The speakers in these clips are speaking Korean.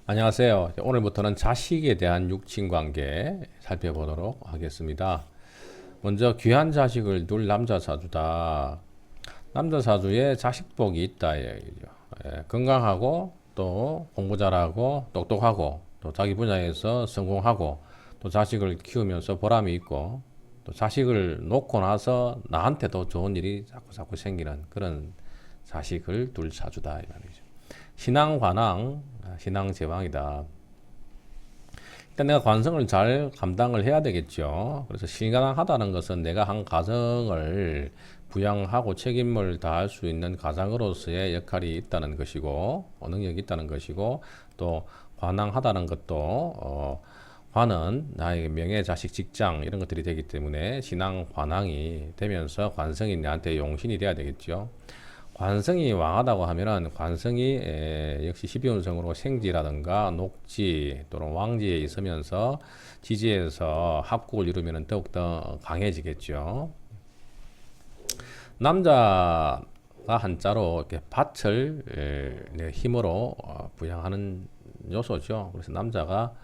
안녕하세요. 오늘부터는 자식에 대한 육친관계 살펴보도록 하겠습니다. 먼저 귀한 자식을 둘 남자 사주다. 남자 사주에 자식복이 있다 얘기죠. 건강하고 또 공부 잘하고 똑똑하고 또 자기 분야에서 성공하고 또 자식을 키우면서 보람이 있고 또 자식을 놓고 나서 나한테도 좋은 일이 자꾸 생기는 그런 자식을 둘 사주다 이 말이죠. 신앙 관왕, 신앙 제왕이다. 일단 내가 관성을 잘 감당을 해야 되겠죠. 그래서 신강하다는 것은 내가 한 가정을 부양하고 책임을 다할 수 있는 가장으로서의 역할이 있다는 것이고, 능력이 있다는 것이고, 또 관왕하다는 것도 관은 나에게 명예, 자식, 직장 이런 것들이 되기 때문에 신앙 관왕이 되면서 관성이 나한테 용신이 돼야 되겠죠. 관성이 왕하다고 하면은 관성이 역시 12운성으로 생지라든가 녹지 또는 왕지에 있으면서 지지에서 합국을 이루면 더욱더 강해지겠죠. 남자가 한자로 이렇게 밭을 힘으로 부양하는 요소죠. 그래서 남자가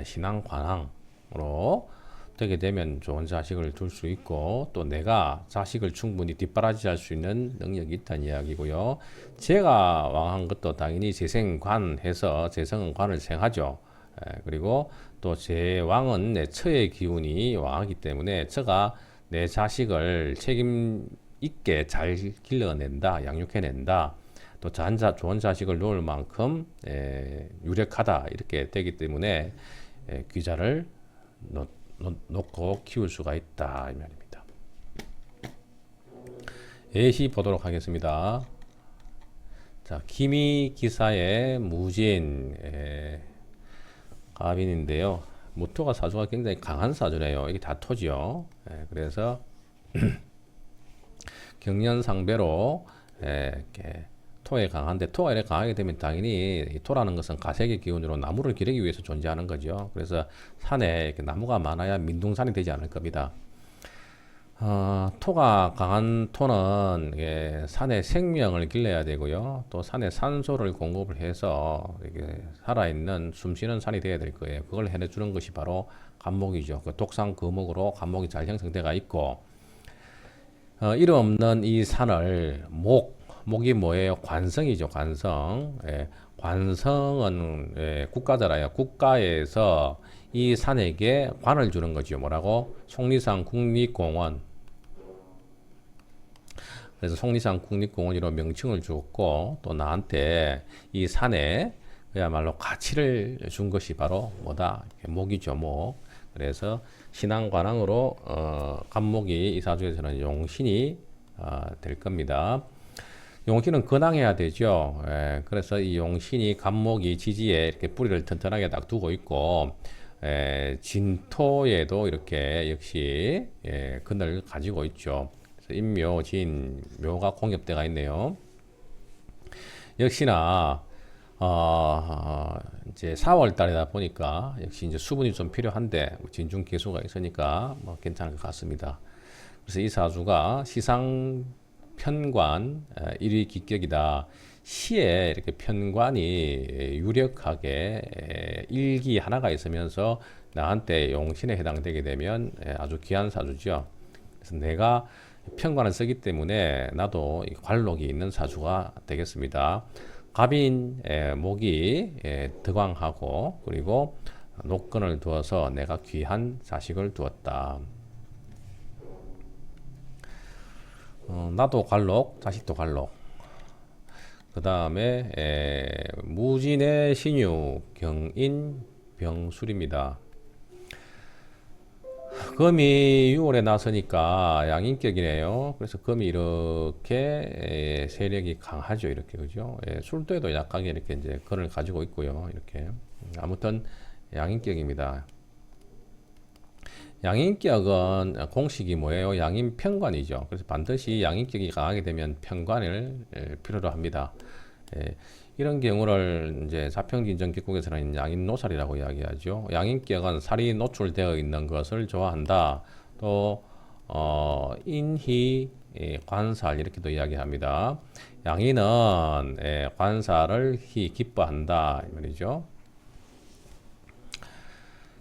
신앙 관항으로 되게 되면 좋은 자식을 둘 수 있고 또 내가 자식을 충분히 뒷바라지할 수 있는 능력이 있다는 이야기고요. 제가 왕한 것도 당연히 재생관해서 재성은 관을 생하죠. 그리고 또 제 왕은 내 처의 기운이 왕하기 때문에 처가 내 자식을 책임 있게 잘 길러낸다, 양육해낸다. 또 좋은 자식을 놓을 만큼 유력하다 이렇게 되기 때문에 귀자를 놓고 키울 수가 있다 이 말입니다. 예시 보도록 하겠습니다. 자, 기미 기사의 무진 갑인인데요. 무토가 사주가 굉장히 강한 사주네요. 이게 다 토지요. 그래서 경련상배로 이렇게 토에 강한데 토가 이렇게 강하게 되면 당연히 이 토라는 것은 가색의 기운으로 나무를 기르기 위해서 존재하는 거죠. 그래서 산에 이렇게 나무가 많아야 민둥산이 되지 않을 겁니다. 토가 강한 토는 산에 생명을 길러야 되고요. 또 산에 산소를 공급을 해서 이게 살아있는 숨쉬는 산이 되어야 될 거예요. 그걸 해내주는 것이 바로 간목이죠. 그 독상 금목으로 간목이 잘 형성되어 있고 이름 없는 이 산을 목이 뭐예요? 관성이죠. 관성. 관성은 국가잖아요. 국가에서 이 산에게 관을 주는 거죠. 뭐라고? 속리산 국립공원. 그래서 속리산 국립공원이로 명칭을 주었고 또 나한테 이 산에 그야말로 가치를 준 것이 바로 뭐다? 목이죠. 목. 그래서 신앙관왕으로 간목이 이 사주에서는 용신이 될 겁니다. 용신은 근황해야 되죠. 그래서 이 용신이 간목이 지지에 이렇게 뿌리를 튼튼하게 딱 두고 있고 진토에도 이렇게 역시 근을 가지고 있죠. 그래서 인묘, 진, 묘가 공엽대가 있네요. 역시나 이제 4월 달이다 보니까 역시 이제 수분이 좀 필요한데 진중 개수가 있으니까 뭐 괜찮을 것 같습니다. 그래서 이 사주가 시상 편관 1위 기격이다. 시에 이렇게 편관이 유력하게 일기 하나가 있으면서 나한테 용신에 해당되게 되면 아주 귀한 사주죠. 그래서 내가 편관을 쓰기 때문에 나도 관록이 있는 사주가 되겠습니다. 갑인 목이 득왕하고 그리고 녹근을 두어서 내가 귀한 자식을 두었다. 나도 관록, 자식도 관록. 그 다음에 무진의 신유, 경인, 병술입니다. 금이 6월에 나서니까 양인격이네요. 그래서 금이 이렇게 세력이 강하죠. 이렇게 그죠? 술도에도 약하게 이렇게 이제 근을 가지고 있고요. 이렇게 아무튼 양인격입니다. 양인격은 공식이 뭐예요? 양인편관이죠. 그래서 반드시 양인격이 강하게 되면 편관을 필요로 합니다. 이런 경우를 이제 자평진전 기국에서는 양인노살이라고 이야기하죠. 양인격은 살이 노출되어 있는 것을 좋아한다. 또 인희 관살 이렇게도 이야기합니다. 양인은 관살을 기뻐한다 이 말이죠.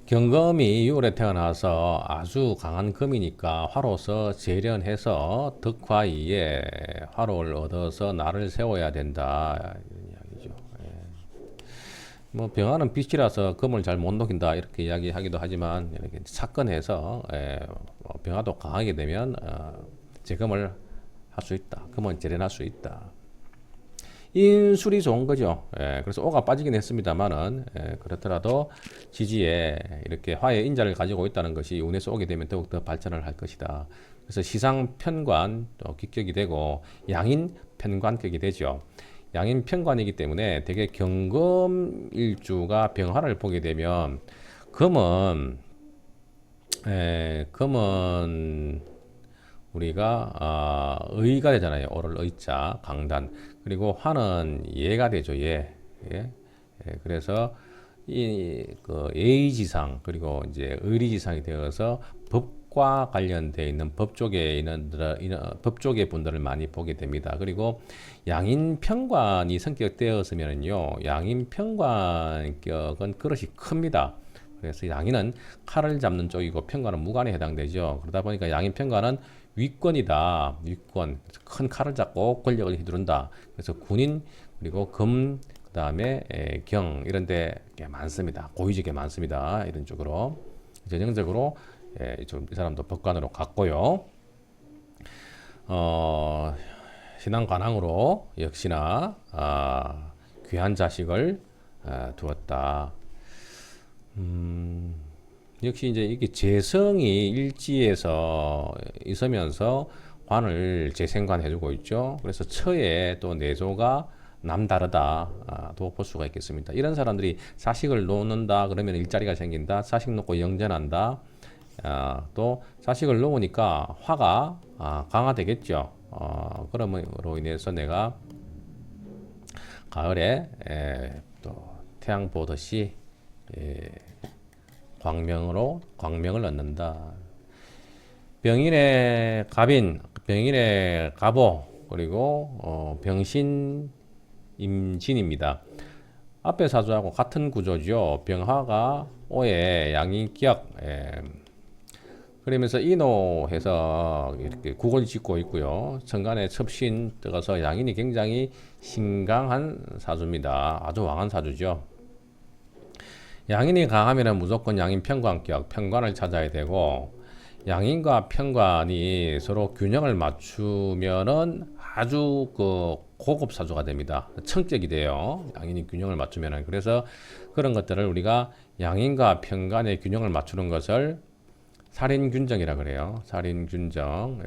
경금이 6월에 태어나서 아주 강한 금이니까 화로서 재련해서 덕화이에 화로를 얻어서 날을 세워야 된다 이런 이야기죠. 예. 뭐 병화는 빛이라서 금을 잘 못 녹인다 이렇게 이야기하기도 하지만 이렇게 사건해서 뭐 병화도 강하게 되면 재금을 할 수 있다. 금은 재련할 수 있다. 인술이 좋은 거죠. 그래서 오가 빠지긴 했습니다만은 그렇더라도 지지에 이렇게 화의 인자를 가지고 있다는 것이 운에서 오게 되면 더욱더 발전을 할 것이다. 그래서 시상 편관 또 기격이 되고 양인 편관격이 되죠. 양인 편관이기 때문에 되게 경금 일주가 병화를 보게 되면 금은 우리가 의가 되잖아요. 오를 의자 강단. 그리고 화는 예가 되죠. 예. 그래서 그 예의지상 그리고 이제 의리지상이 되어서 법과 관련되어 있는 법 쪽에 법 쪽의 분들을 많이 보게 됩니다. 그리고 양인평관이 성격되었으면요, 양인평관격은 그릇이 큽니다. 그래서 양인은 칼을 잡는 쪽이고 평관은 무관에 해당되죠. 그러다 보니까 양인평관은 위권이다. 위권. 큰 칼을 잡고 권력을 휘두른다. 그래서 군인 그리고 금 그다음에 경 이런 데 많습니다. 고위직에 많습니다. 이런 쪽으로 전형적으로 좀 이 사람도 법관으로 갔고요. 신앙 관항으로 역시나 귀한 자식을 두었다. 역시 이제 이게 재성이 일지에서 있으면서 관을 재생관해주고 있죠. 그래서 처에 또 내조가 남다르다 도 볼 수가 있겠습니다. 이런 사람들이 자식을 놓는다 그러면 일자리가 생긴다. 자식 놓고 영전한다. 또 자식을 놓으니까 화가 강화되겠죠. 그러므로 인해서 내가 가을에 또 태양 보듯이 광명을 얻는다. 병인의 갑인, 병인의 갑오, 그리고 병신 임진입니다. 앞에 사주하고 같은 구조죠. 병화가 오에 양인격, 그러면서 인호해서 이렇게 국을 짓고 있고요. 천간에 첩신 뜨어서 양인이 굉장히 신강한 사주입니다. 아주 왕한 사주죠. 양인이 강하면 무조건 양인 편관격, 편관을 찾아야 되고, 양인과 편관이 서로 균형을 맞추면은 아주 그 고급 사주가 됩니다. 청적이 돼요. 양인이 균형을 맞추면은. 그래서 그런 것들을 우리가 양인과 편관의 균형을 맞추는 것을 살인균정이라 그래요. 살인균정.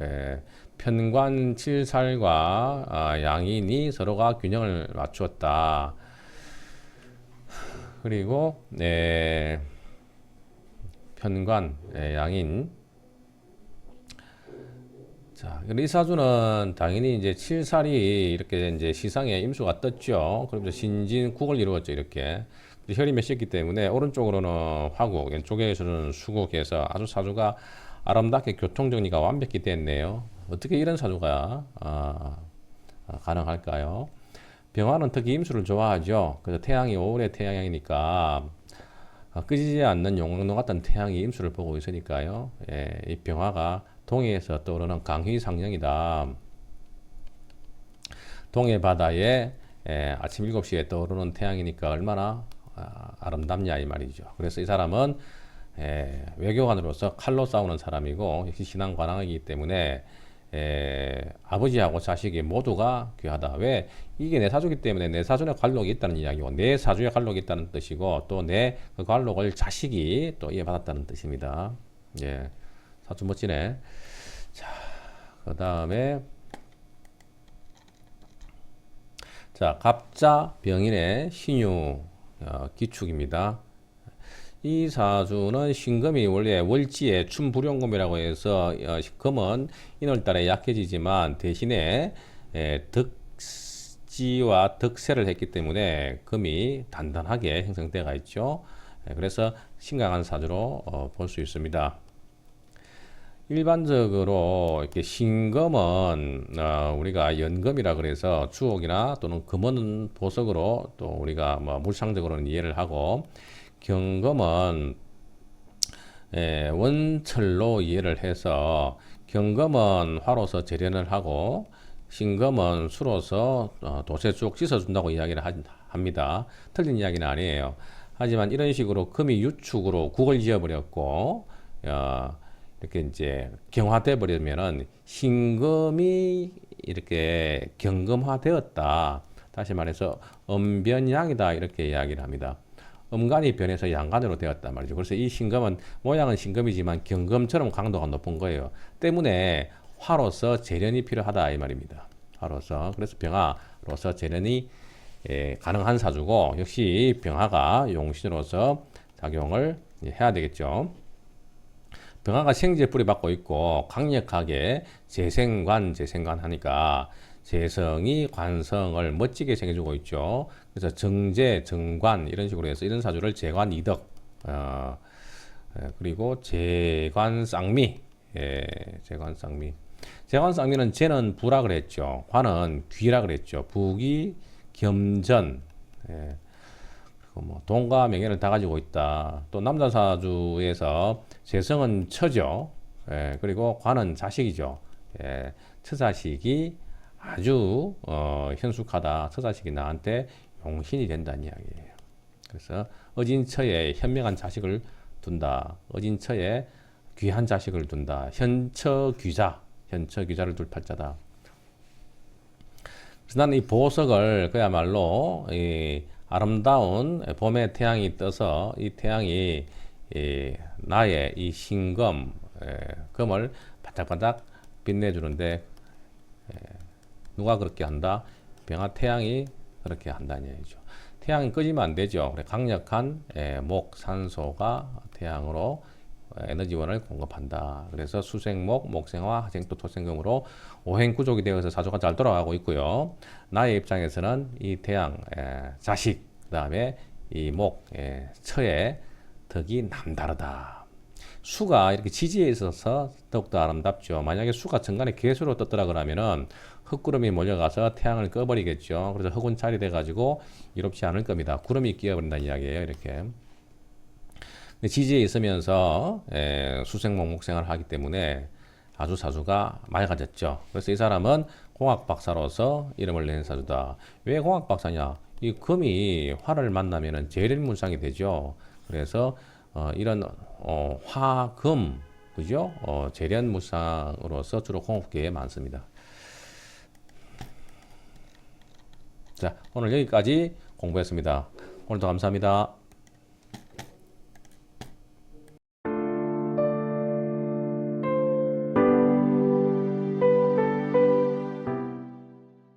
편관 7살과 양인이 서로가 균형을 맞추었다. 그리고 편관 양인. 자, 이 사주는 당연히 이제 7살이 이렇게 이제 시상에 임수가 떴죠. 그러면서 신진국을 이루었죠. 이렇게 혈이 맺혔기 때문에 오른쪽으로는 화국, 왼쪽에서는 수국해서 아주 사주가 아름답게 교통 정리가 완벽히 됐네요. 어떻게 이런 사주가 가능할까요? 병화는 특히 임수를 좋아하죠. 그래서 태양이 5월의 태양이니까 끄지지 않는 용광로 같은 태양이 임수를 보고 있으니까요. 이 병화가 동해에서 떠오르는 강휘상령이다. 동해 바다에 아침 7시에 떠오르는 태양이니까 얼마나 아름답냐 이 말이죠. 그래서 이 사람은 외교관으로서 칼로 싸우는 사람이고 역시 신앙 관항이기 때문에 아버지하고 자식이 모두가 귀하다. 왜? 이게 내 사주기 때문에 내 사주에 관록이 있다는 이야기고 내 사주에 관록이 있다는 뜻이고 또 내 그 관록을 자식이 또 이해받았다는 뜻입니다. 예, 사주 멋지네. 자, 그 다음에 자, 갑자 병인의 신유 기축입니다. 이 사주는 신금이 원래 월지에 춘불용금이라고 해서 금은 인월달에 약해지지만 대신에 덕지와 덕세를 했기 때문에 금이 단단하게 형성되어 있죠. 그래서 신강한 사주로 볼 수 있습니다. 일반적으로 이렇게 신금은 우리가 연금이라 그래서 주옥이나 또는 금은 보석으로 또 우리가 뭐 물상적으로는 이해를 하고 경금은 원철로 이해를 해서 경금은 화로서 재련을 하고 신금은 수로서 도세 쭉 씻어준다고 이야기를 합니다. 틀린 이야기는 아니에요. 하지만 이런 식으로 금이 유축으로 국을 지어버렸고 이렇게 이제 경화돼 버리면은 신금이 이렇게 경금화되었다. 다시 말해서 음변양이다 이렇게 이야기를 합니다. 음간이 변해서 양간으로 되었단 말이죠. 그래서 이 신금은 모양은 신금이지만 경금처럼 강도가 높은 거예요. 때문에 화로서 재련이 필요하다 이 말입니다. 화로서 그래서 병화로서 재련이 가능한 사주고 역시 병화가 용신으로서 작용을 해야 되겠죠. 병화가 생재뿔이 받고 있고 강력하게 재생관 하니까 재성이 관성을 멋지게 생겨주고 있죠. 그래서 정재, 정관 이런 식으로 해서 이런 사주를 재관 이덕 그리고 재관 쌍미 재관 쌍미 재관 쌍미는 재는 부라 그랬죠. 관은 귀라 그랬죠. 부귀 겸전 뭐 돈과 명예를 다 가지고 있다. 또 남자 사주에서 재성은 처죠. 그리고 관은 자식이죠. 처자식이 아주 현숙하다. 처자식이 나한테 용신이 된다는 이야기예요. 그래서 어진처에 현명한 자식을 둔다. 어진처에 귀한 자식을 둔다. 현처귀자를 둘 팔자다. 그래서 나는 이 보석을 그야말로 이 아름다운 봄의 태양이 떠서 이 태양이 나의 이 신금, 금을 반짝반짝 빛내주는데 누가 그렇게 한다? 병화 태양이 그렇게 한다는 얘기죠. 태양이 끄지면 안 되죠. 그래 강력한 목, 산소가 태양으로 에너지원을 공급한다. 그래서 수생목, 목생화, 화생토, 토생금으로 오행구족이 되어서 사주가 잘 돌아가고 있고요. 나의 입장에서는 이 태양, 자식, 그 다음에 이 목, 처의 덕이 남다르다. 수가 이렇게 지지에 있어서 더욱더 아름답죠. 만약에 수가 정간에 개수로 떴더라 그러면은 흙구름이 몰려가서 태양을 꺼버리겠죠. 그래서 흙은 차리돼 가지고 이롭지 않을 겁니다. 구름이 끼어버린다는 이야기예요. 이렇게. 지지에 있으면서 수생목 목생을 하기 때문에 아주 사주가 맑아졌죠. 그래서 이 사람은 공학 박사로서 이름을 낸 사주다. 왜 공학 박사냐? 이 금이 화를 만나면은 재련문상이 되죠. 그래서 이런 화금 그죠? 재련문상으로서 주로 공업계에 많습니다. 자, 오늘 여기까지 공부했습니다. 오늘도 감사합니다.